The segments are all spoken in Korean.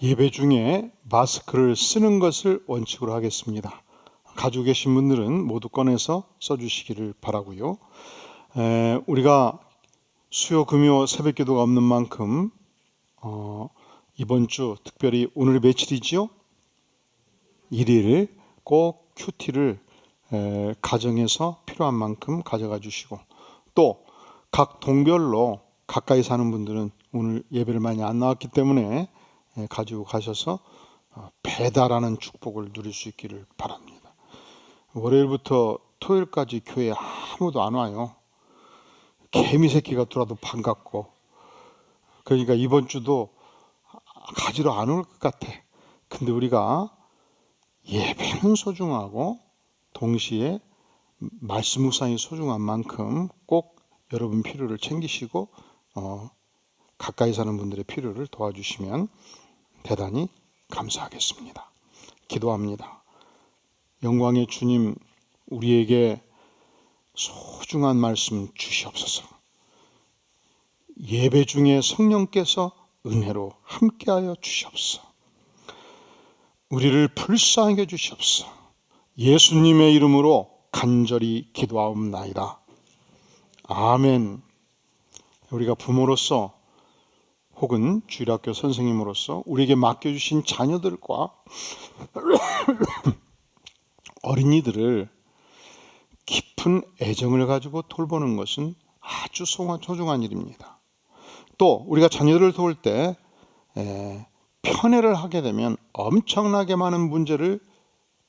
예배 중에 마스크를 쓰는 것을 원칙으로 하겠습니다. 가지고 계신 분들은 모두 꺼내서 써주시기를 바라고요. 우리가 수요 금요 새벽 기도가 없는 만큼 이번 주 특별히 오늘이 며칠이지요? 1일 꼭 큐티를 가정에서 필요한 만큼 가져가 주시고, 또 각 동별로 가까이 사는 분들은 오늘 예배를 많이 안 나왔기 때문에 가지고 가셔서 배달하는 축복을 누릴 수 있기를 바랍니다. 월요일부터 토요일까지 교회에 아무도 안 와요. 개미 새끼가 들어와도 반갑고, 그러니까 이번 주도 가지러 안 올 것 같아. 근데 우리가 예배는 소중하고 동시에 말씀 묵상이 소중한 만큼 꼭 여러분 필요를 챙기시고 가까이 사는 분들의 필요를 도와주시면 대단히 감사하겠습니다. 기도합니다. 영광의 주님, 우리에게 소중한 말씀 주시옵소서. 예배 중에 성령께서 은혜로 함께하여 주시옵소서. 우리를 불쌍하게 주시옵소서. 예수님의 이름으로 간절히 기도하옵나이다. 아멘. 우리가 부모로서 혹은 주일학교 선생님으로서 우리에게 맡겨주신 자녀들과 어린이들을 깊은 애정을 가지고 돌보는 것은 아주 소중한 일입니다. 또 우리가 자녀들을 도울 때 편애를 하게 되면 엄청나게 많은 문제를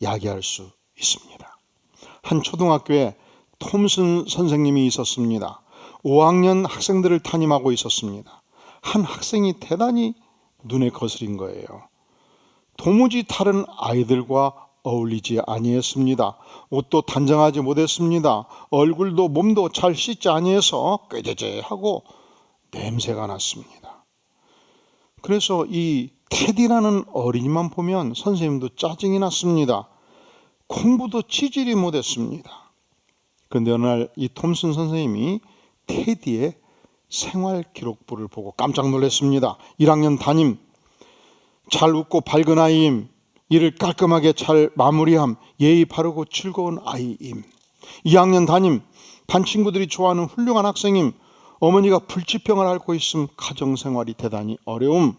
야기할 수 있습니다. 한 초등학교에 톰슨 선생님이 있었습니다. 5학년 학생들을 담임하고 있었습니다. 한 학생이 대단히 눈에 거스린 거예요. 도무지 다른 아이들과 어울리지 아니했습니다. 옷도 단정하지 못했습니다. 얼굴도 몸도 잘 씻지 아니해서 꾀죄죄하고 냄새가 났습니다. 그래서 이 테디라는 어린이만 보면 선생님도 짜증이 났습니다. 공부도 지질이 못했습니다. 그런데 어느 날 이 톰슨 선생님이 테디의 생활 기록부를 보고 깜짝 놀랐습니다. 1학년 담임, 잘 웃고 밝은 아이임, 일을 깔끔하게 잘 마무리함, 예의 바르고 즐거운 아이임. 2학년 담임, 반 친구들이 좋아하는 훌륭한 학생임, 어머니가 불치병을 앓고 있음, 가정생활이 대단히 어려움.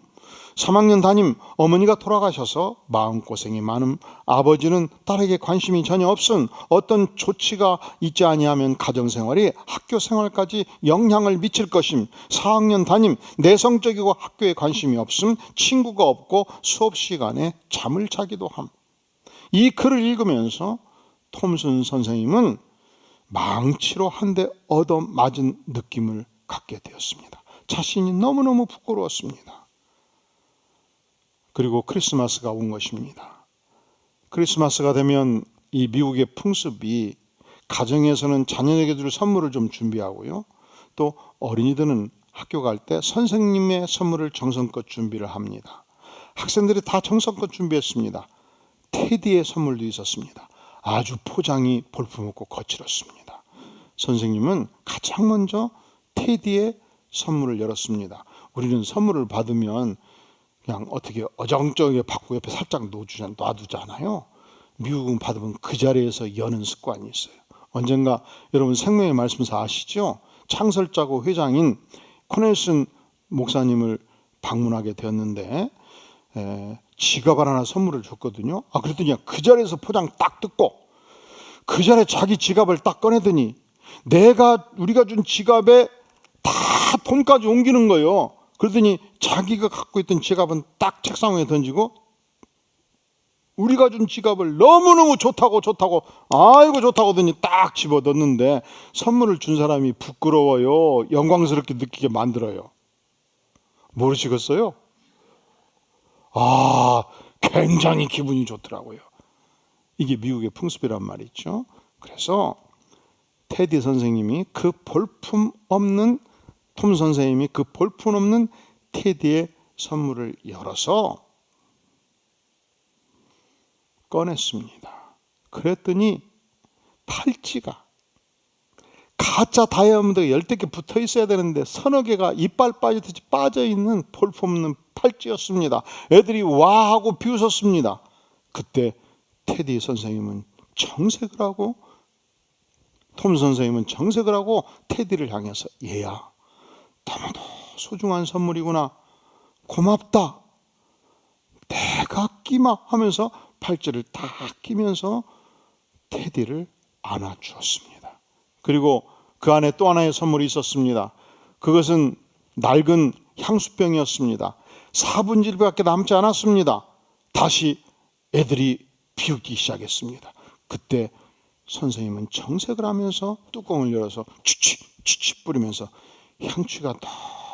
3학년 담임, 어머니가 돌아가셔서 마음고생이 많음, 아버지는 딸에게 관심이 전혀 없음, 어떤 조치가 있지 아니하면 가정생활이 학교생활까지 영향을 미칠 것임. 4학년 담임, 내성적이고 학교에 관심이 없음, 친구가 없고 수업 시간에 잠을 자기도 함. 이 글을 읽으면서 톰슨 선생님은 망치로 한 대 얻어맞은 느낌을 갖게 되었습니다. 자신이 너무너무 부끄러웠습니다. 그리고 크리스마스가 온 것입니다. 크리스마스가 되면 이 미국의 풍습이 가정에서는 자녀에게 줄 선물을 좀 준비하고요. 또 어린이들은 학교 갈 때 선생님의 선물을 정성껏 준비를 합니다. 학생들이 다 정성껏 준비했습니다. 테디의 선물도 있었습니다. 아주 포장이 볼품없고 거칠었습니다. 선생님은 가장 먼저 테디의 선물을 열었습니다. 우리는 선물을 받으면 그냥 어떻게 어정쩡하게 받고 옆에 살짝 놔두잖아요. 미국은 받으면 그 자리에서 여는 습관이 있어요. 언젠가 여러분 생명의 말씀사 아시죠? 창설자고 회장인 코넬슨 목사님을 방문하게 되었는데 지갑을 하나 선물을 줬거든요. 그랬더니 그 자리에서 포장 딱 뜯고 그 자리에 자기 지갑을 딱 꺼내더니 우리가 준 지갑에 다 돈까지 옮기는 거예요. 그러더니 자기가 갖고 있던 지갑은 딱 책상 위에 던지고 우리가 준 지갑을 너무너무 좋다고 아이고 좋다고 하더니 딱 집어넣는데 선물을 준 사람이 부끄러워요. 영광스럽게 느끼게 만들어요. 모르시겠어요? 굉장히 기분이 좋더라고요. 이게 미국의 풍습이란 말이죠. 그래서 테디 선생님이 톰 선생님이 그 볼품없는 테디의 선물을 열어서 꺼냈습니다. 그랬더니 팔찌가 가짜 다이아몬드가 10개 붙어 있어야 되는데 서너 개가 이빨 빠지듯이 빠져있는 볼품없는 팔찌였습니다. 애들이 와 하고 비웃었습니다. 그때 테디 선생님은 정색을 하고 톰 선생님은 정색을 하고 테디를 향해서 얘야, 너무도 소중한 선물이구나, 고맙다, 내가 끼마 하면서 팔찌를 딱 끼면서 테디를 안아주었습니다. 그리고 그 안에 또 하나의 선물이 있었습니다. 그것은 낡은 향수병이었습니다. 4분의 1밖에 남지 않았습니다. 다시 애들이 비웃기 시작했습니다. 그때 선생님은 정색을 하면서 뚜껑을 열어서 치치 뿌리면서 향취가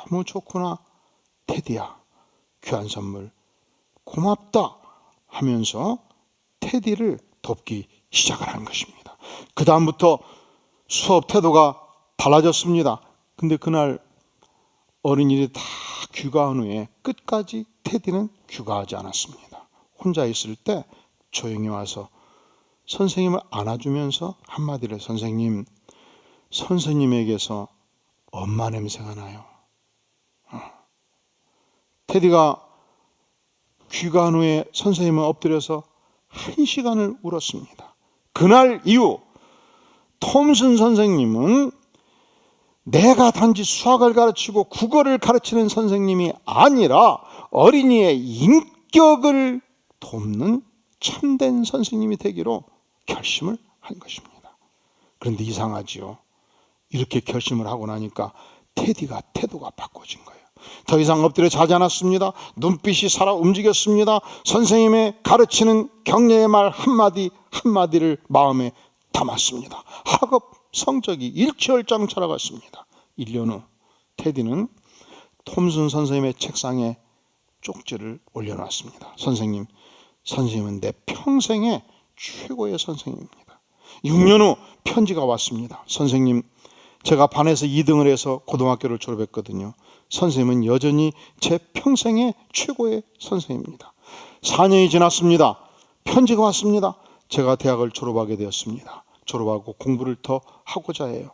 너무 좋구나, 테디야, 귀한 선물 고맙다 하면서 테디를 돕기 시작을 한 것입니다. 그 다음부터 수업 태도가 달라졌습니다. 근데 그날 어린이들이 다 귀가한 후에 끝까지 테디는 귀가하지 않았습니다. 혼자 있을 때 조용히 와서 선생님을 안아주면서 한마디를, 선생님에게서 엄마 냄새가 나요. 테디가 귀가한 후에 선생님은 엎드려서 1시간을 울었습니다. 그날 이후 톰슨 선생님은 내가 단지 수학을 가르치고 국어를 가르치는 선생님이 아니라 어린이의 인격을 돕는 참된 선생님이 되기로 결심을 한 것입니다. 그런데 이상하지요. 이렇게 결심을 하고 나니까 테디가 태도가 바꿔진 거예요. 더 이상 엎드려 자지 않았습니다. 눈빛이 살아 움직였습니다. 선생님의 가르치는 격려의 말 한마디 한마디를 마음에 담았습니다. 학업 성적이 일취월장차려갔습니다. 1년 후 테디는 톰슨 선생님의 책상에 쪽지를 올려놨습니다. 선생님은 내 평생의 최고의 선생님입니다. 6년 후 편지가 왔습니다. 선생님, 제가 반에서 2등을 해서 고등학교를 졸업했거든요. 선생님은 여전히 제 평생의 최고의 선생님입니다. 4년이 지났습니다. 편지가 왔습니다. 제가 대학을 졸업하게 되었습니다. 졸업하고 공부를 더 하고자 해요.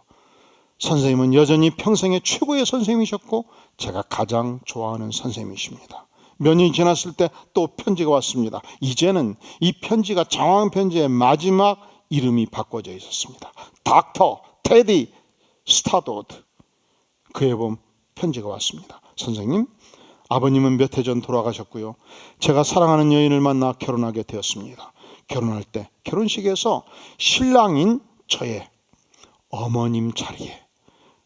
선생님은 여전히 평생의 최고의 선생님이셨고 제가 가장 좋아하는 선생님이십니다. 몇 년이 지났을 때 또 편지가 왔습니다. 이제는 이 편지가 장황 편지의 마지막 이름이 바꿔져 있었습니다. 닥터 테디 스타도드. 그에 본 편지가 왔습니다. 선생님, 아버님은 몇 해 전 돌아가셨고요. 제가 사랑하는 여인을 만나 결혼하게 되었습니다. 결혼할 때 결혼식에서 신랑인 저의 어머님 자리에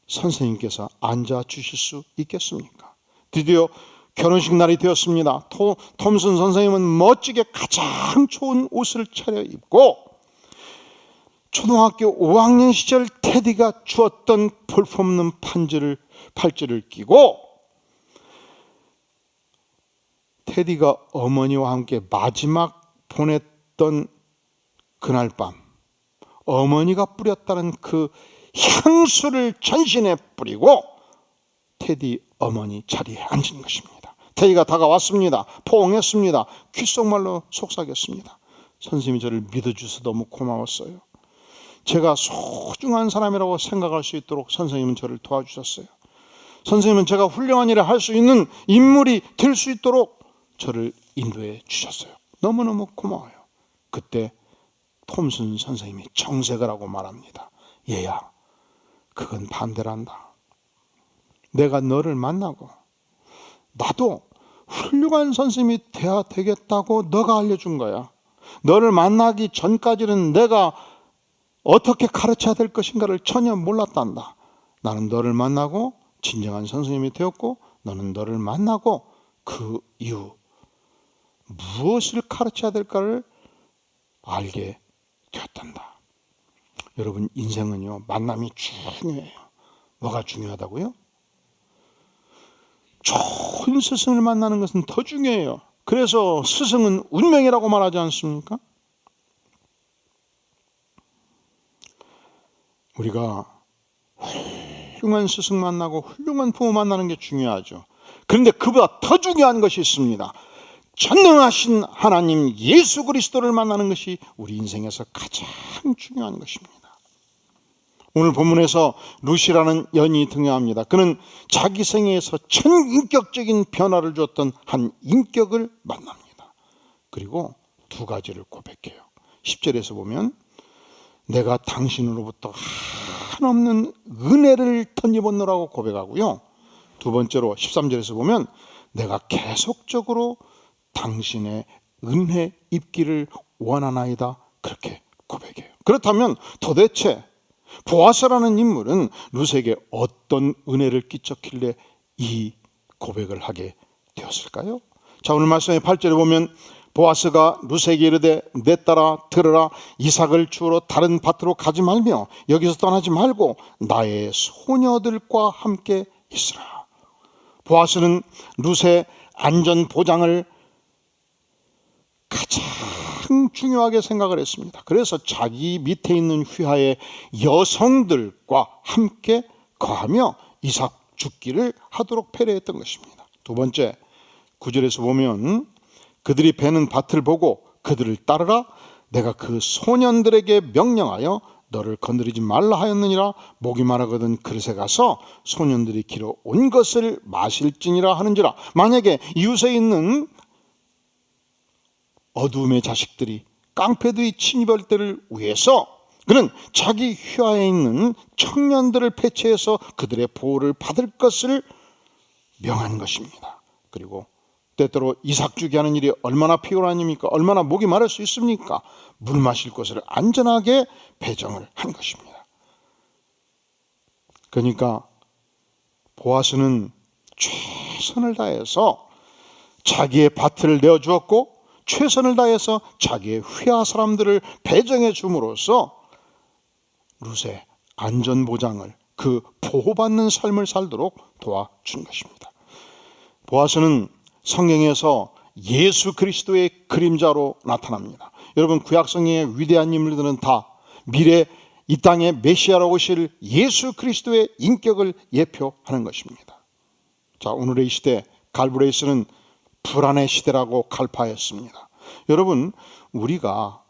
선생님께서 앉아 주실 수 있겠습니까? 드디어 결혼식 날이 되었습니다. 톰슨 선생님은 멋지게 가장 좋은 옷을 차려입고 초등학교 5학년 시절 테디가 주었던 볼품없는 팔찌를 끼고 테디가 어머니와 함께 마지막 보냈던 그날 밤 어머니가 뿌렸다는 그 향수를 전신에 뿌리고 테디 어머니 자리에 앉은 것입니다. 테디가 다가왔습니다. 포옹했습니다. 귓속말로 속삭였습니다. 선생님이 저를 믿어주셔서 너무 고마웠어요. 제가 소중한 사람이라고 생각할 수 있도록 선생님은 저를 도와주셨어요. 선생님은 제가 훌륭한 일을 할 수 있는 인물이 될 수 있도록 저를 인도해 주셨어요. 너무너무 고마워요. 그때 톰슨 선생님이 정색을 하고 말합니다. 얘야, 그건 반대란다. 내가 너를 만나고 나도 훌륭한 선생님이 돼야 되겠다고 너가 알려준 거야. 너를 만나기 전까지는 내가 어떻게 가르쳐야 될 것인가를 전혀 몰랐단다. 나는 너를 만나고 진정한 선생님이 되었고 너는 너를 만나고 그 이후 무엇을 가르쳐야 될까를 알게 되었단다. 여러분, 인생은요, 만남이 중요해요. 뭐가 중요하다고요? 좋은 스승을 만나는 것은 더 중요해요. 그래서 스승은 운명이라고 말하지 않습니까? 우리가 훌륭한 스승 만나고 훌륭한 부모 만나는 게 중요하죠. 그런데 그보다 더 중요한 것이 있습니다. 전능하신 하나님 예수 그리스도를 만나는 것이 우리 인생에서 가장 중요한 것입니다. 오늘 본문에서 룻이라는 여인이 등장합니다. 그는 자기 생애에서 전인격적인 변화를 주었던 한 인격을 만납니다. 그리고 두 가지를 고백해요. 10절에서 보면 내가 당신으로부터 한없는 은혜를 덧입었노라고 고백하고요. 두 번째로 13절에서 보면 내가 계속적으로 당신의 은혜 입기를 원하나이다, 그렇게 고백해요. 그렇다면 도대체 보아스라는 인물은 룻에게 어떤 은혜를 끼쳤길래 이 고백을 하게 되었을까요? 자, 오늘 말씀의 8절에 보면 보아스가 룻에게 이르되 내 딸아 들으라, 이삭을 주우러 다른 밭으로 가지 말며 여기서 떠나지 말고 나의 소녀들과 함께 있으라. 보아스는 룻의 안전 보장을 가장 중요하게 생각을 했습니다. 그래서 자기 밑에 있는 휘하의 여성들과 함께 거하며 이삭 죽기를 하도록 패례했던 것입니다. 두 번째, 9절에서 보면 그들이 베는 밭을 보고 그들을 따르라, 내가 그 소년들에게 명령하여 너를 건드리지 말라 하였느니라. 목이 마르거든 그릇에 가서 소년들이 길어 온 것을 마실지니라 하는지라. 만약에 이웃에 있는 어두움의 자식들이 깡패들이 침입할 때를 위해서 그는 자기 휘하에 있는 청년들을 배치해서 그들의 보호를 받을 것을 명한 것입니다. 그리고 때때로 이삭 주게 하는 일이 얼마나 피곤한 일입니까? 얼마나 목이 마를 수 있습니까? 물 마실 곳을 안전하게 배정을 한 것입니다. 그러니까 보아스는 최선을 다해서 자기의 밭을 내어주었고 최선을 다해서 자기의 휘하 사람들을 배정해 줌으로써 룻의 안전보장을, 그 보호받는 삶을 살도록 도와준 것입니다. 보아스는 성경에서 예수 그리스도의 그림자로 나타납니다. 여러분, 구약성경의 위대한 인물들은 다 미래 이 땅에 메시아로 오실 예수 그리스도의 인격을 예표하는 것입니다. 자, 오늘의 이 시대 갈브레이스는 불안의 시대라고 갈파했습니다. 여러분, 우리가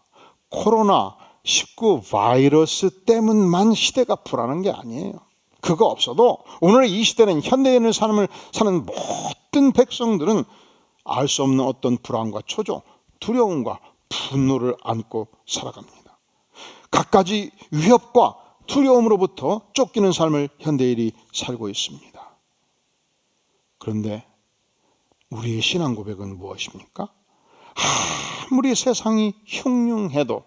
코로나19 바이러스 때문만 시대가 불안한 게 아니에요. 그거 없어도 오늘의 이 시대는 현대인의 삶을 사는 모든 백성들은 알 수 없는 어떤 불안과 초조, 두려움과 분노를 안고 살아갑니다. 갖가지 위협과 두려움으로부터 쫓기는 삶을 현대인이 살고 있습니다. 그런데 우리의 신앙 고백은 무엇입니까? 아무리 세상이 흉흉해도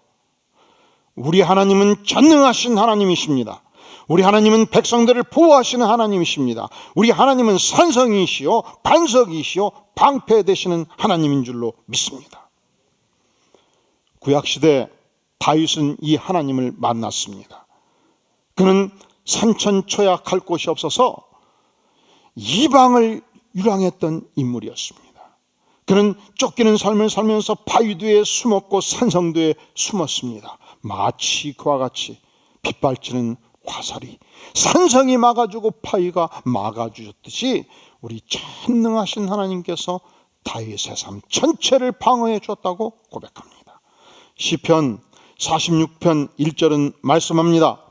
우리 하나님은 전능하신 하나님이십니다. 우리 하나님은 백성들을 보호하시는 하나님이십니다. 우리 하나님은 산성이시요 반석이시요 방패 되시는 하나님인 줄로 믿습니다. 구약시대 다윗은 이 하나님을 만났습니다. 그는 산천초약 갈 곳이 없어서 이방을 유랑했던 인물이었습니다. 그는 쫓기는 삶을 살면서 바위 뒤에 숨었고 산성 뒤에 숨었습니다. 마치 그와 같이 빗발치는 화살이 산성이 막아주고 바위가 막아주셨듯이 우리 전능하신 하나님께서 다윗의 삶 전체를 방어해 주었다고 고백합니다. 시편 46편 1절은 말씀합니다.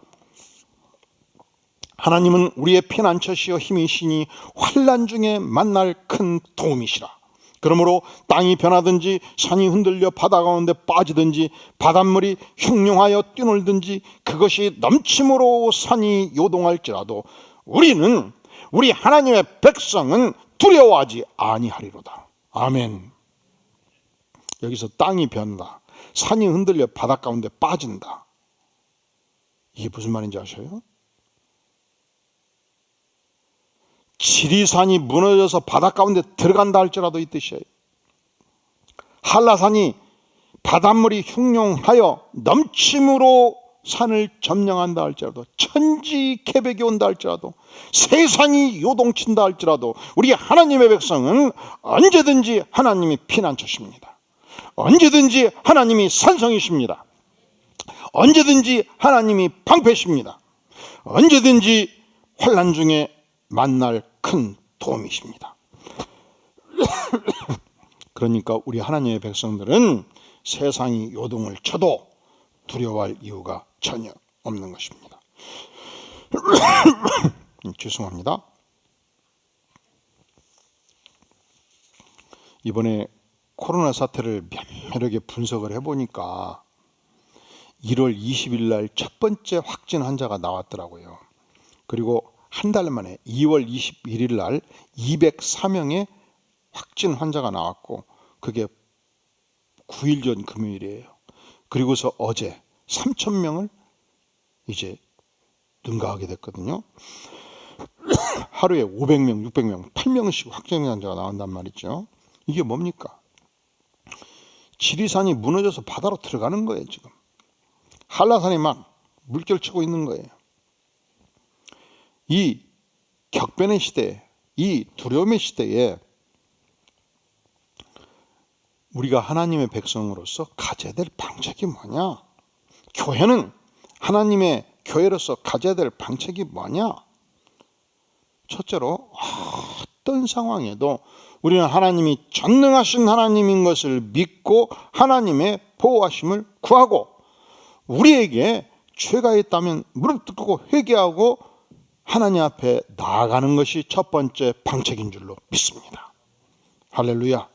하나님은 우리의 피난처시여 힘이시니 환난 중에 만날 큰 도움이시라. 그러므로 땅이 변하든지 산이 흔들려 바다 가운데 빠지든지 바닷물이 흉흉하여 뛰놀든지 그것이 넘침으로 산이 요동할지라도 우리는, 우리 하나님의 백성은 두려워하지 아니하리로다. 아멘. 여기서 땅이 변다, 산이 흔들려 바다 가운데 빠진다, 이게 무슨 말인지 아셔요? 지리산이 무너져서 바다 가운데 들어간다 할지라도 이 뜻이에요. 한라산이 바닷물이 흉흉하여 넘침으로 산을 점령한다 할지라도, 천지개벽이 온다 할지라도, 세상이 요동친다 할지라도 우리 하나님의 백성은 언제든지 하나님이 피난처십니다. 언제든지 하나님이 산성이십니다. 언제든지 하나님이 방패십니다. 언제든지 환난 중에 만날 큰 도움이십니다. 그러니까 우리 하나님의 백성들은 세상이 요동을 쳐도 두려워할 이유가 전혀 없는 것입니다. 죄송합니다. 이번에 코로나 사태를 면밀하게 분석을 해보니까 1월 20일 날 첫 번째 확진 환자가 나왔더라고요. 그리고 한 달 만에 2월 21일 날 204명의 확진 환자가 나왔고, 그게 9일 전 금요일이에요. 그리고서 어제 3,000명을 이제 능가하게 됐거든요. 하루에 500명, 600명, 8명씩 확진 환자가 나온단 말이죠. 이게 뭡니까? 지리산이 무너져서 바다로 들어가는 거예요. 지금 한라산이 막 물결치고 있는 거예요. 이 격변의 시대에, 이 두려움의 시대에 우리가 하나님의 백성으로서 가져야 될 방책이 뭐냐? 교회는 하나님의 교회로서 가져야 될 방책이 뭐냐? 첫째로 어떤 상황에도 우리는 하나님이 전능하신 하나님인 것을 믿고 하나님의 보호하심을 구하고, 우리에게 죄가 있다면 무릎 꿇고 회개하고 하나님 앞에 나아가는 것이 첫 번째 방책인 줄로 믿습니다. 할렐루야.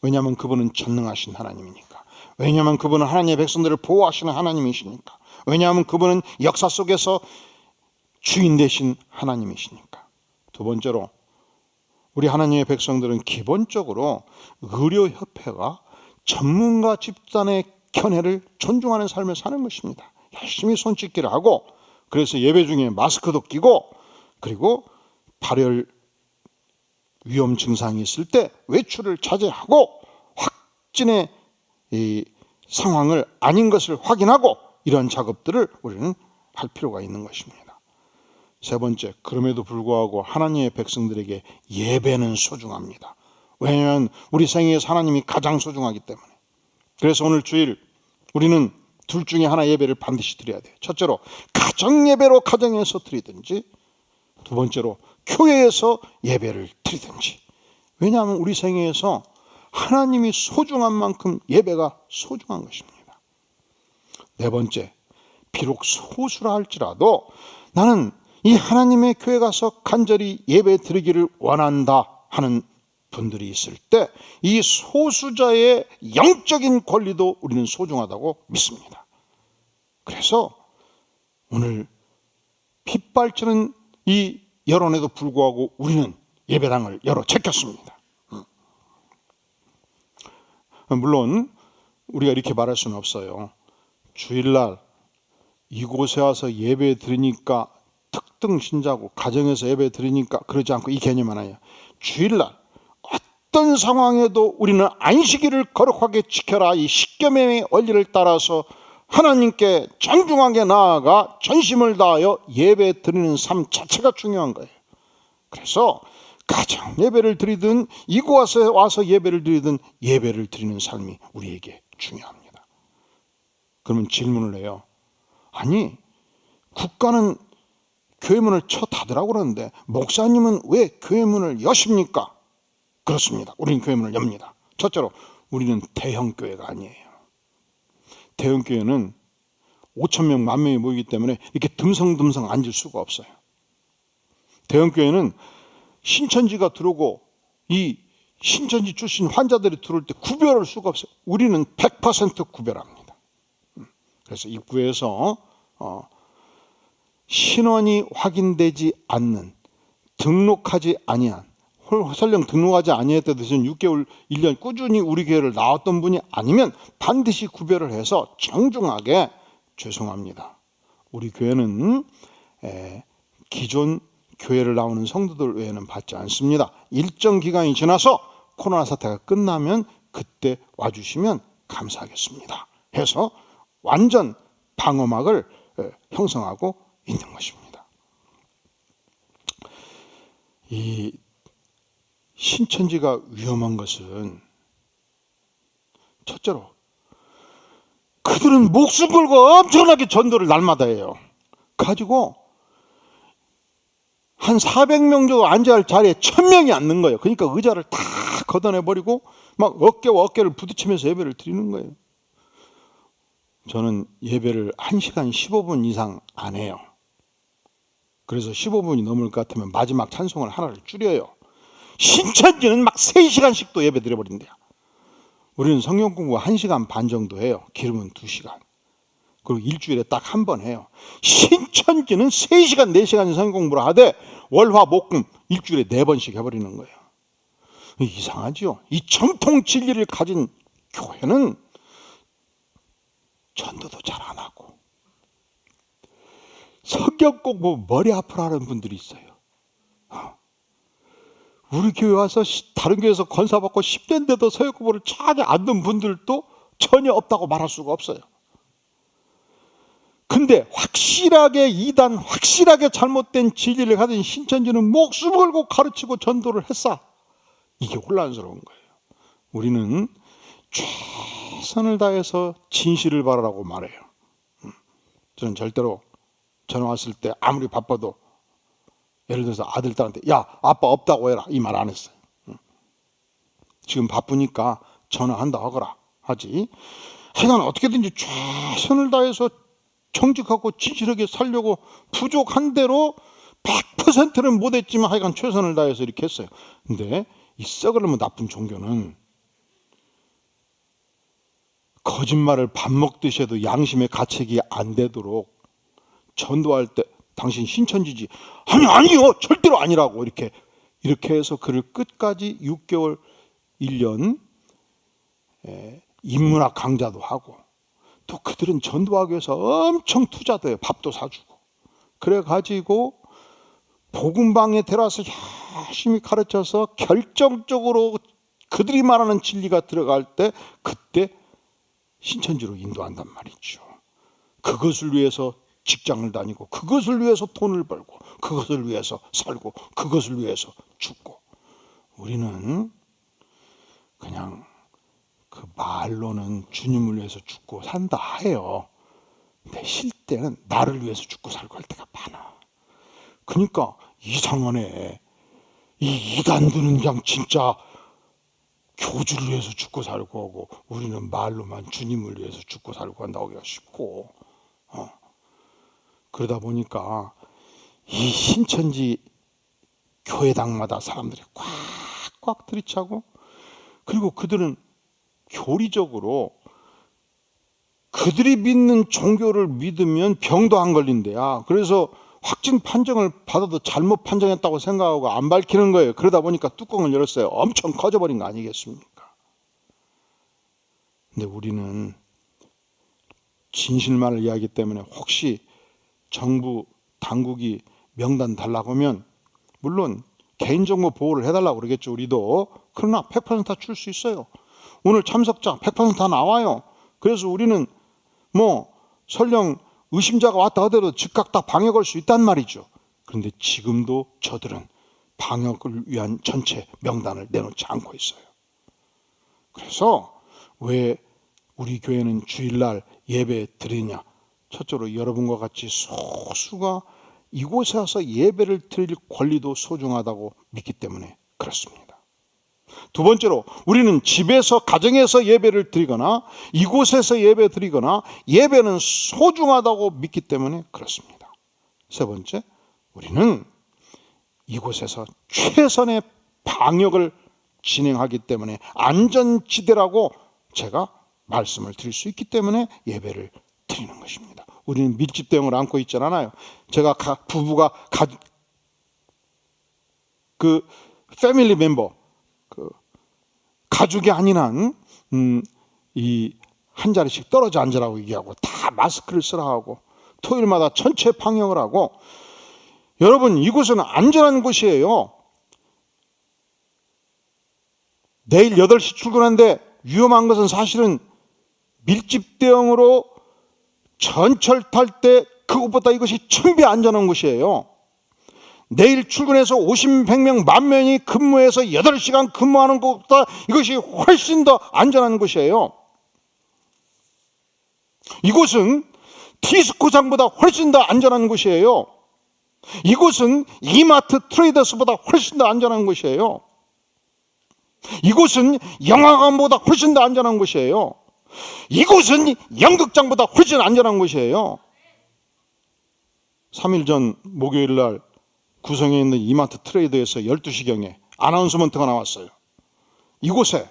왜냐하면 그분은 전능하신 하나님이니까. 왜냐하면 그분은 하나님의 백성들을 보호하시는 하나님이시니까. 왜냐하면 그분은 역사 속에서 주인 되신 하나님이시니까. 두 번째로, 우리 하나님의 백성들은 기본적으로 의료협회가 전문가 집단의 견해를 존중하는 삶을 사는 것입니다. 열심히 손 씻기를 하고, 그래서 예배 중에 마스크도 끼고, 그리고 발열 위험 증상이 있을 때 외출을 자제하고, 확진의 이 상황을 아닌 것을 확인하고, 이런 작업들을 우리는 할 필요가 있는 것입니다. 세 번째, 그럼에도 불구하고 하나님의 백성들에게 예배는 소중합니다. 왜냐하면 우리 생애에서 하나님이 가장 소중하기 때문에. 그래서 오늘 주일 우리는 둘 중에 하나 예배를 반드시 드려야 돼요. 첫째로 가정 예배로 가정에서 드리든지, 두 번째로 교회에서 예배를 드리든지. 왜냐하면 우리 생애에서 하나님이 소중한 만큼 예배가 소중한 것입니다. 네 번째, 비록 소수라 할지라도 나는 이 하나님의 교회 가서 간절히 예배 드리기를 원한다 하는 분들이 있을 때 이 소수자의 영적인 권리도 우리는 소중하다고 믿습니다. 그래서 오늘 핏발치는 이 여론에도 불구하고 우리는 예배당을 열어 제꼈습니다. 물론 우리가 이렇게 말할 수는 없어요. 주일날 이곳에 와서 예배 드리니까 특등 신자고 가정에서 예배 드리니까 그러지 않고 이 개념 하나예요. 주일날 어떤 상황에도 우리는 안식일을 거룩하게 지켜라, 이 십계명의 원리를 따라서 하나님께 정중하게 나아가 전심을 다하여 예배 드리는 삶 자체가 중요한 거예요. 그래서 가정 예배를 드리든 이곳에 와서 예배를 드리든 예배를 드리는 삶이 우리에게 중요합니다. 그러면 질문을 해요. 아니, 국가는 교회 문을 쳐 닫으라고 그러는데 목사님은 왜 교회 문을 여십니까? 그렇습니다. 우리는 교회 문을 엽니다. 첫째로 우리는 대형 교회가 아니에요. 대형 교회는 5,000명, 10,000명이 모이기 때문에 이렇게 듬성듬성 앉을 수가 없어요. 대형 교회는 신천지가 들어오고 이 신천지 출신 환자들이 들어올 때 구별할 수가 없어요. 우리는 100% 구별합니다. 그래서 입구에서 신원이 확인되지 않는, 등록하지 아니한, 설령 등록하지 아니했다도 6개월, 1년 꾸준히 우리 교회를 나왔던 분이 아니면 반드시 구별을 해서 정중하게 죄송합니다. 우리 교회는 기존 교회를 나오는 성도들 외에는 받지 않습니다. 일정 기간이 지나서 코로나 사태가 끝나면 그때 와주시면 감사하겠습니다. 해서 완전 방어막을 형성하고 있는 것입니다. 이 신천지가 위험한 것은 첫째로 그들은 목숨 걸고 엄청나게 전도를 날마다 해요. 가지고 한 400명 정도 앉아야 할 자리에 1,000명이 앉는 거예요. 그러니까 의자를 다 걷어내버리고 막 어깨와 어깨를 부딪히면서 예배를 드리는 거예요. 저는 예배를 1시간 15분 이상 안 해요. 그래서 15분이 넘을 것 같으면 마지막 찬송을 하나를 줄여요. 신천지는 막 3시간씩도 예배 드려버린대요. 우리는 성경 공부 1시간 반 정도 해요. 기름은 2시간. 그리고 일주일에 딱 한 번 해요. 신천지는 3시간 4시간 성경 공부를 하되 월화 목금 일주일에 4번씩 해버리는 거예요. 이상하죠. 이 정통 진리를 가진 교회는 전도도 잘 안 하고 성경 공부 머리 아프라 하는 분들이 있어요. 우리 교회 와서 다른 교회에서 권사받고 10년대도 성경 공부를 잘 안 듣는 분들도 전혀 없다고 말할 수가 없어요. 근데 확실하게 이단, 확실하게 잘못된 진리를 가진 신천지는 목숨 걸고 가르치고 전도를 했어. 이게 혼란스러운 거예요. 우리는 최선을 다해서 진실을 바라라고 말해요. 저는 절대로 전화 왔을 때 아무리 바빠도 예를 들어서 아들, 딸한테 야 아빠 없다고 해라 이 말 안 했어요. 지금 바쁘니까 전화한다 하거라 하지. 하여간 어떻게든지 최선을 다해서 정직하고 진실하게 살려고 부족한 대로 100%는 못했지만 하여간 최선을 다해서 이렇게 했어요. 근데 이 썩으려면 나쁜 종교는 거짓말을 밥 먹듯이 해도 양심의 가책이 안 되도록 전도할 때 당신 신천지지? 아니요 절대로 아니라고 이렇게 해서 그를 끝까지 6개월 1년 인문학 강좌도 하고 또 그들은 전도하기 위해서 엄청 투자도 해요. 밥도 사주고 그래가지고 복음방에 데려와서 열심히 가르쳐서 결정적으로 그들이 말하는 진리가 들어갈 때 그때 신천지로 인도한단 말이죠. 그것을 위해서 직장을 다니고 그것을 위해서 돈을 벌고 그것을 위해서 살고 그것을 위해서 죽고 우리는 그냥 그 말로는 주님을 위해서 죽고 산다 해요. 근데 실제는 나를 위해서 죽고 살고 할 때가 많아. 그러니까 이상하네. 이 이단들은 그냥 진짜 교주를 위해서 죽고 살고 하고 우리는 말로만 주님을 위해서 죽고 살고 한다고 싶고 그러다 보니까 이 신천지 교회당마다 사람들이 꽉꽉 들이차고 그리고 그들은 교리적으로 그들이 믿는 종교를 믿으면 병도 안 걸린대야. 그래서 확진 판정을 받아도 잘못 판정했다고 생각하고 안 밝히는 거예요. 그러다 보니까 뚜껑을 열었어요. 엄청 커져버린 거 아니겠습니까? 근데 우리는 진실만을 이야기하기 때문에 혹시 정부 당국이 명단 달라고 하면 물론 개인정보 보호를 해달라고 그러겠죠. 우리도. 그러나 100% 다 줄 수 있어요. 오늘 참석자 100% 다 나와요. 그래서 우리는 설령 의심자가 왔다 하더라도 즉각 다 방역할 수 있단 말이죠. 그런데 지금도 저들은 방역을 위한 전체 명단을 내놓지 않고 있어요. 그래서 왜 우리 교회는 주일날 예배 드리냐? 첫째로 여러분과 같이 소수가 이곳에 와서 예배를 드릴 권리도 소중하다고 믿기 때문에 그렇습니다. 두 번째로 우리는 집에서 가정에서 예배를 드리거나 이곳에서 예배 드리거나 예배는 소중하다고 믿기 때문에 그렇습니다. 세 번째, 우리는 이곳에서 최선의 방역을 진행하기 때문에 안전지대라고 제가 말씀을 드릴 수 있기 때문에 예배를 드리는 것입니다. 우리는 밀집 대응을 안고 있지 않아요. 제가 부부가 그 패밀리 멤버 가족이 아닌 한 이 한 자리씩 떨어져 앉으라고 얘기하고 다 마스크를 쓰라 하고 토요일마다 전체 방역을 하고 여러분 이곳은 안전한 곳이에요. 내일 8시 출근하는데 위험한 것은 사실은 밀집 대응으로 전철 탈 때 그것보다 이것이 1000배 안전한 곳이에요. 내일 출근해서 50, 100명, 10,000명이 근무해서 8시간 근무하는 것보다 이것이 훨씬 더 안전한 곳이에요. 이곳은 디스코장보다 훨씬 더 안전한 곳이에요. 이곳은 이마트 트레이더스보다 훨씬 더 안전한 곳이에요. 이곳은 영화관보다 훨씬 더 안전한 곳이에요. 이곳은 연극장보다 훨씬 안전한 곳이에요. 3일 전 목요일 날 구성에 있는 이마트 트레이더에서 12시경에 아나운서먼트가 나왔어요. 이곳에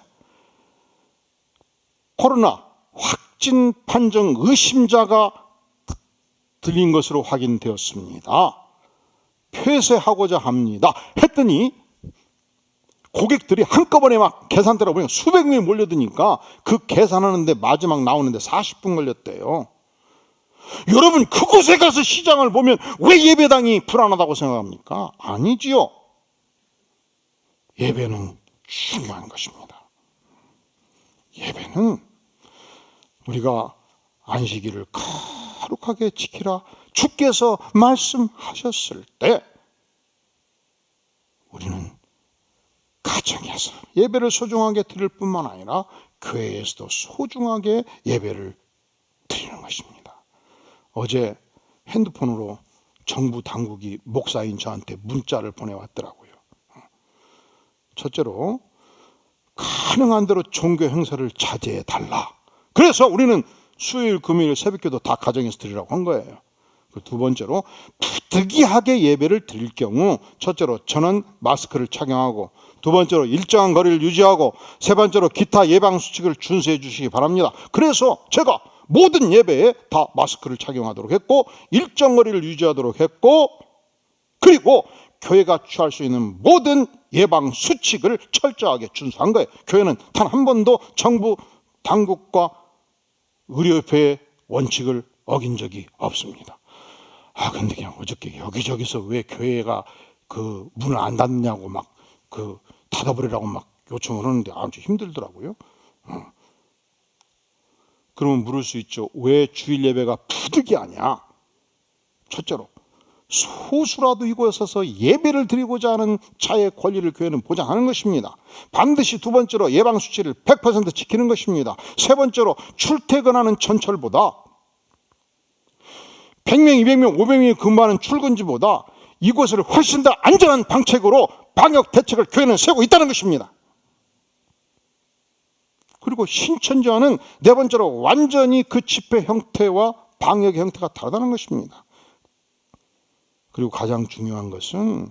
코로나 확진 판정 의심자가 들린 것으로 확인되었습니다. 폐쇄하고자 합니다. 했더니 고객들이 한꺼번에 막 계산대로 보니까 수백 명이 몰려드니까 그 계산하는데 마지막 나오는데 40분 걸렸대요. 여러분, 그곳에 가서 시장을 보면 왜 예배당이 불안하다고 생각합니까? 아니지요. 예배는 중요한 것입니다. 예배는 우리가 안식일을 거룩하게 지키라 주께서 말씀하셨을 때 우리는 가정에서 예배를 소중하게 드릴 뿐만 아니라 교회에서도 소중하게 예배를 드리는 것입니다. 어제 핸드폰으로 정부 당국이 목사인 저한테 문자를 보내왔더라고요. 첫째로 가능한 대로 종교 행사를 자제해 달라. 그래서 우리는 수요일 금요일 새벽기도 다 가정에서 드리라고 한 거예요. 두 번째로 부득이하게 예배를 드릴 경우 첫째로 전원 마스크를 착용하고, 두 번째로 일정한 거리를 유지하고, 세 번째로 기타 예방수칙을 준수해 주시기 바랍니다. 그래서 제가 모든 예배에 다 마스크를 착용하도록 했고, 일정 거리를 유지하도록 했고, 그리고 교회가 취할 수 있는 모든 예방수칙을 철저하게 준수한 거예요. 교회는 단 한 번도 정부 당국과 의료협회의 원칙을 어긴 적이 없습니다. 근데 그냥 어저께 여기저기서 왜 교회가 그 문을 안 닫느냐고 막 닫아버리라고 막 요청을 하는데 아주 힘들더라고요. 그러면 물을 수 있죠. 왜 주일 예배가 부득이하냐? 첫째로 소수라도 이곳에 서서 예배를 드리고자 하는 자의 권리를 교회는 보장하는 것입니다. 반드시 두 번째로 예방수칙을 100% 지키는 것입니다. 세 번째로 출퇴근하는 전철보다 100명, 200명, 500명이 근무하는 출근지보다 이곳을 훨씬 더 안전한 방책으로 방역 대책을 교회는 세우고 있다는 것입니다. 그리고 신천지와는 네 번째로 완전히 그 집회 형태와 방역 형태가 다르다는 것입니다. 그리고 가장 중요한 것은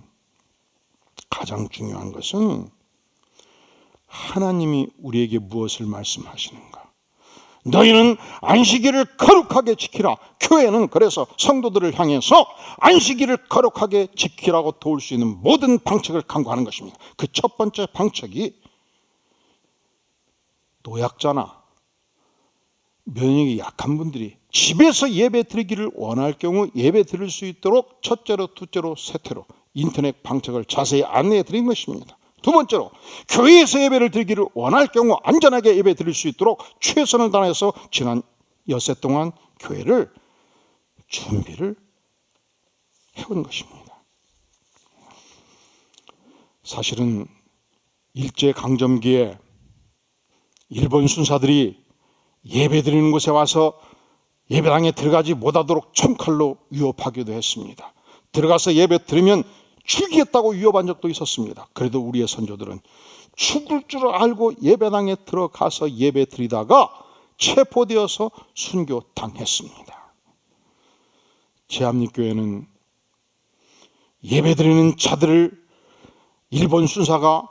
하나님이 우리에게 무엇을 말씀하시는가? 너희는 안식일을 거룩하게 지키라. 교회는 그래서 성도들을 향해서 안식일을 거룩하게 지키라고 도울 수 있는 모든 방책을 강구하는 것입니다. 그 첫 번째 방책이 노약자나 면역이 약한 분들이 집에서 예배 드리기를 원할 경우 예배 드릴 수 있도록 첫째로, 둘째로, 셋째로 인터넷 방책을 자세히 안내해 드린 것입니다. 두 번째로 교회에서 예배를 드리기를 원할 경우 안전하게 예배 드릴 수 있도록 최선을 다해서 지난 엿새 동안 교회를 준비를 해온 것입니다. 사실은 일제강점기에 일본 순사들이 예배 드리는 곳에 와서 예배당에 들어가지 못하도록 총칼로 위협하기도 했습니다. 들어가서 예배 드리면 죽이겠다고 위협한 적도 있었습니다. 그래도 우리의 선조들은 죽을 줄 알고 예배당에 들어가서 예배 드리다가 체포되어서 순교당했습니다. 제합리교회는 예배 드리는 자들을 일본 순사가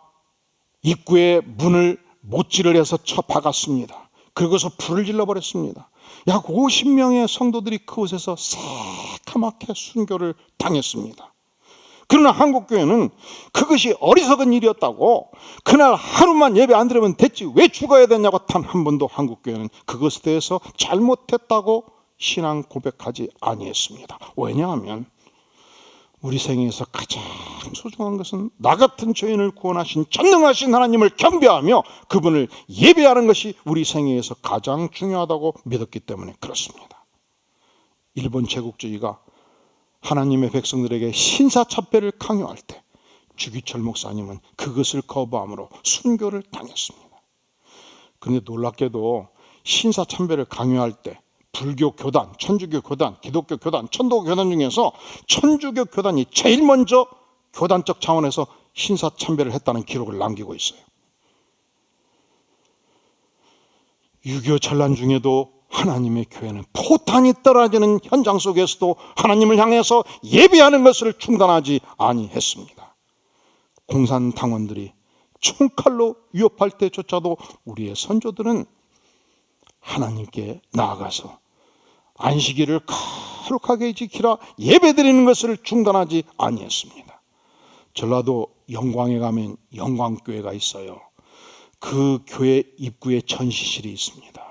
입구에 문을 못질을 해서 쳐박았습니다. 그리고서 불을 질러버렸습니다. 약 50명의 성도들이 그곳에서 새카맣게 순교를 당했습니다. 그러나 한국교회는 그것이 어리석은 일이었다고, 그날 하루만 예배 안 드리면 됐지 왜 죽어야 되냐고 단 한 번도 한국교회는 그것에 대해서 잘못했다고 신앙 고백하지 아니했습니다. 왜냐하면 우리 생애에서 가장 소중한 것은 나 같은 죄인을 구원하신 전능하신 하나님을 경배하며 그분을 예배하는 것이 우리 생애에서 가장 중요하다고 믿었기 때문에 그렇습니다. 일본 제국주의가 하나님의 백성들에게 신사참배를 강요할 때 주기철 목사님은 그것을 거부함으로 순교를 당했습니다. 그런데 놀랍게도 신사참배를 강요할 때 불교 교단, 천주교 교단, 기독교 교단, 천도교 교단 중에서 천주교 교단이 제일 먼저 교단적 차원에서 신사참배를 했다는 기록을 남기고 있어요. 6.25 전란 중에도 하나님의 교회는 포탄이 떨어지는 현장 속에서도 하나님을 향해서 예배하는 것을 중단하지 아니했습니다. 공산당원들이 총칼로 위협할 때조차도 우리의 선조들은 하나님께 나아가서 안식일을 거룩하게 지키라 예배드리는 것을 중단하지 아니했습니다. 전라도 영광에 가면 영광교회가 있어요. 그 교회 입구에 전시실이 있습니다.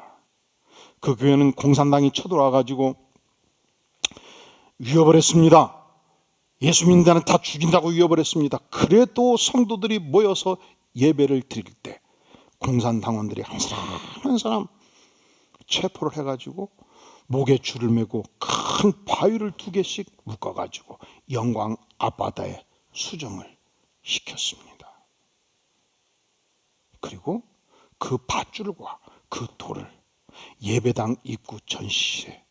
그 교회는 공산당이 쳐들어와 가지고 위협을 했습니다. 예수 믿는다는 다 죽인다고 위협을 했습니다. 그래도 성도들이 모여서 예배를 드릴 때 공산당원들이 한 사람 한 사람 체포를 해가지고 목에 줄을 매고 큰 바위를 2개씩 묶어가지고 영광 앞바다에 수정을 시켰습니다. 그리고 그 밧줄과 그 돌을 예배당 입구 전시실에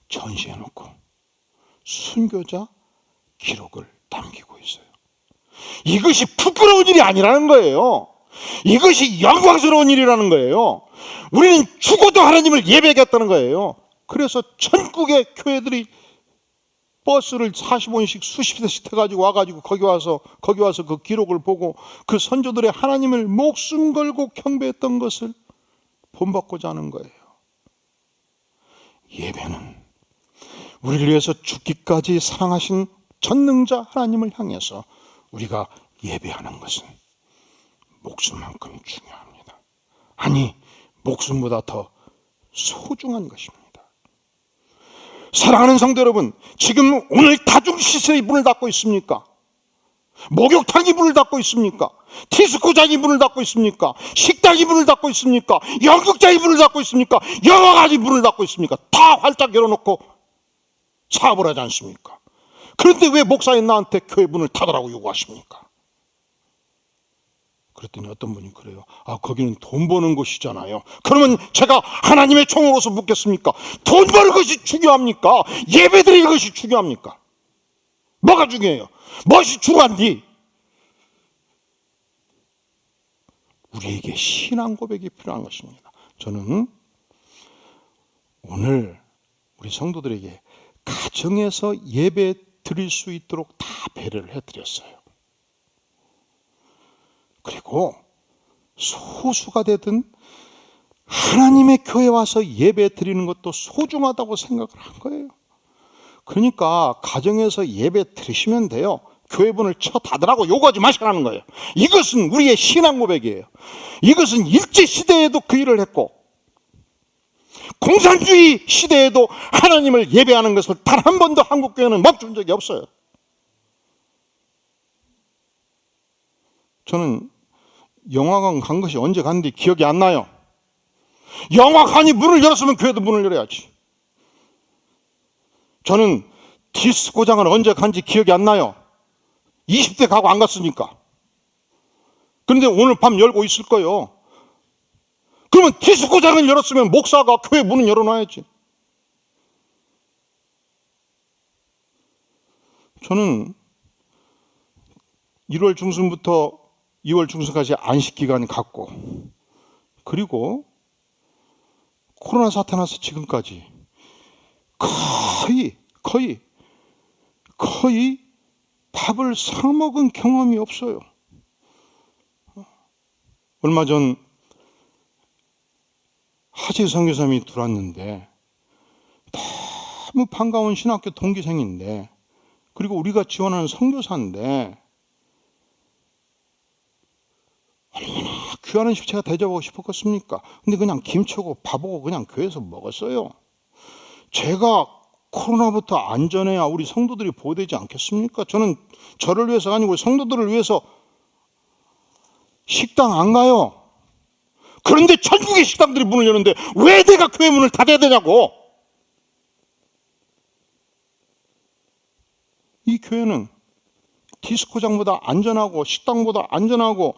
전시해놓고 순교자 기록을 남기고 있어요. 이것이 부끄러운 일이 아니라는 거예요. 이것이 영광스러운 일이라는 거예요. 우리는 죽어도 하나님을 예배하겠다는 거예요. 그래서 전국의 교회들이 버스를 40원씩 수십 대씩 타가지고 와가지고 거기 와서 그 기록을 보고 그 선조들의 하나님을 목숨 걸고 경배했던 것을 본받고자 하는 거예요. 예배는 우리를 위해서 죽기까지 사랑하신 전능자 하나님을 향해서 우리가 예배하는 것은 목숨만큼 중요합니다. 아니, 목숨보다 더 소중한 것입니다. 사랑하는 성도 여러분, 지금 오늘 다중시설이 문을 닫고 있습니까? 목욕탕이 문을 닫고 있습니까? 디스코장이 문을 닫고 있습니까? 식당이 문을 닫고 있습니까? 연극장이 문을 닫고 있습니까? 영화관이 문을 닫고 있습니까? 다 활짝 열어놓고 사업을 하지 않습니까? 그런데 왜 목사인 나한테 교회 문을 닫으라고 요구하십니까? 그랬더니 어떤 분이 그래요. 거기는 돈 버는 곳이잖아요. 그러면 제가 하나님의 종으로서 묻겠습니까? 돈 버는 것이 중요합니까? 예배드리는 것이 중요합니까? 뭐가 중요해요? 무엇이 중요한디? 우리에게 신앙 고백이 필요한 것입니다. 저는 오늘 우리 성도들에게 가정에서 예배 드릴 수 있도록 다 배려를 해드렸어요. 그리고 소수가 되든 하나님의 교회 와서 예배 드리는 것도 소중하다고 생각을 한 거예요. 그러니까 가정에서 예배 드리시면 돼요. 교회 문을 쳐 닫으라고 요구하지 마시라는 거예요. 이것은 우리의 신앙 고백이에요. 이것은 일제시대에도 그 일을 했고 공산주의 시대에도 하나님을 예배하는 것을 단 한 번도 한국교회는 멈춘 적이 없어요. 저는 영화관 간 것이 언제 갔는지 기억이 안 나요. 영화관이 문을 열었으면 교회도 문을 열어야지. 저는 디스코장을 언제 간지 기억이 안 나요. 20대 가고 안 갔으니까. 그런데 오늘 밤 열고 있을 거예요. 그러면 디스코장을 열었으면 목사가 교회 문을 열어놔야지. 저는 1월 중순부터 2월 중순까지 안식기간이 갔고, 그리고 코로나 사태 나서 지금까지 거의 밥을 사 먹은 경험이 없어요. 얼마 전 하재 선교사님이 들어왔는데 너무 반가운 신학교 동기생인데, 그리고 우리가 지원하는 선교사인데 얼마나 귀한 음식 제가 대접하고 싶었겠습니까? 근데 그냥 김치하고 밥하고 그냥 교회에서 먹었어요. 제가 코로나부터 안전해야 우리 성도들이 보호되지 않겠습니까? 저는 저를 위해서가 아니고 성도들을 위해서 식당 안 가요. 그런데 전국의 식당들이 문을 여는데 왜 내가 교회 문을 닫아야 되냐고. 이 교회는 디스코장보다 안전하고 식당보다 안전하고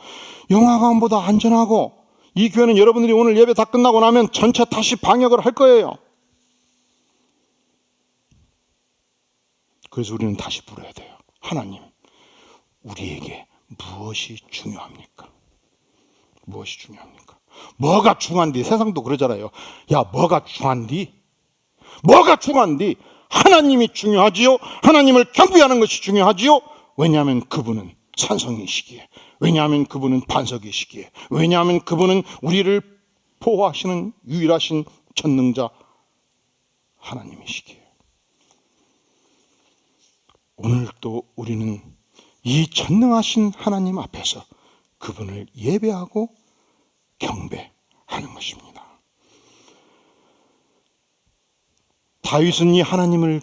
영화관보다 안전하고, 이 교회는 여러분들이 오늘 예배 다 끝나고 나면 전체 다시 방역을 할 거예요. 그래서 우리는 다시 물어야 돼요. 하나님, 우리에게 무엇이 중요합니까? 무엇이 중요합니까? 뭐가 중요한디? 세상도 그러잖아요. 야, 뭐가 중요한디? 뭐가 중요한디? 하나님이 중요하지요. 하나님을 경배하는 것이 중요하지요. 왜냐하면 그분은 산성이시기에, 왜냐하면 그분은 반석이시기에, 왜냐하면 그분은 우리를 보호하시는 유일하신 전능자 하나님이시기에. 오늘도 우리는 이 전능하신 하나님 앞에서 그분을 예배하고 경배하는 것입니다. 다윗은 이 하나님을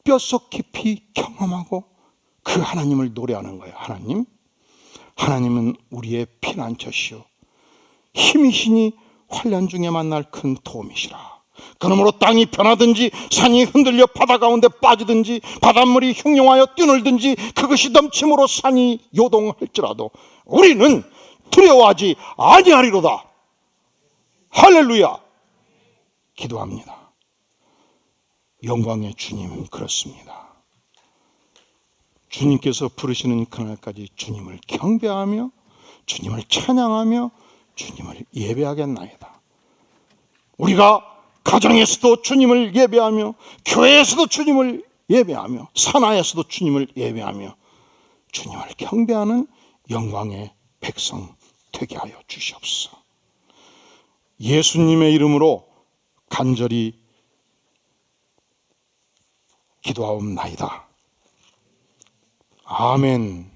뼛속 깊이 경험하고 그 하나님을 노래하는 거예요. 하나님은 우리의 피난처시오, 힘이시니 환난 중에 만날 큰 도움이시라. 그러므로 땅이 변하든지 산이 흔들려 바다 가운데 빠지든지 바닷물이 흉용하여 뛰놀든지 그것이 넘침으로 산이 요동할지라도 우리는 두려워하지 아니하리로다. 할렐루야. 기도합니다. 영광의 주님, 그렇습니다. 주님께서 부르시는 그날까지 주님을 경배하며 주님을 찬양하며 주님을 예배하겠나이다. 우리가 가정에서도 주님을 예배하며 교회에서도 주님을 예배하며 산하에서도 주님을 예배하며 주님을 경배하는 영광의 백성 되게 하여 주시옵소서. 예수님의 이름으로 간절히 기도하옵나이다. 아멘.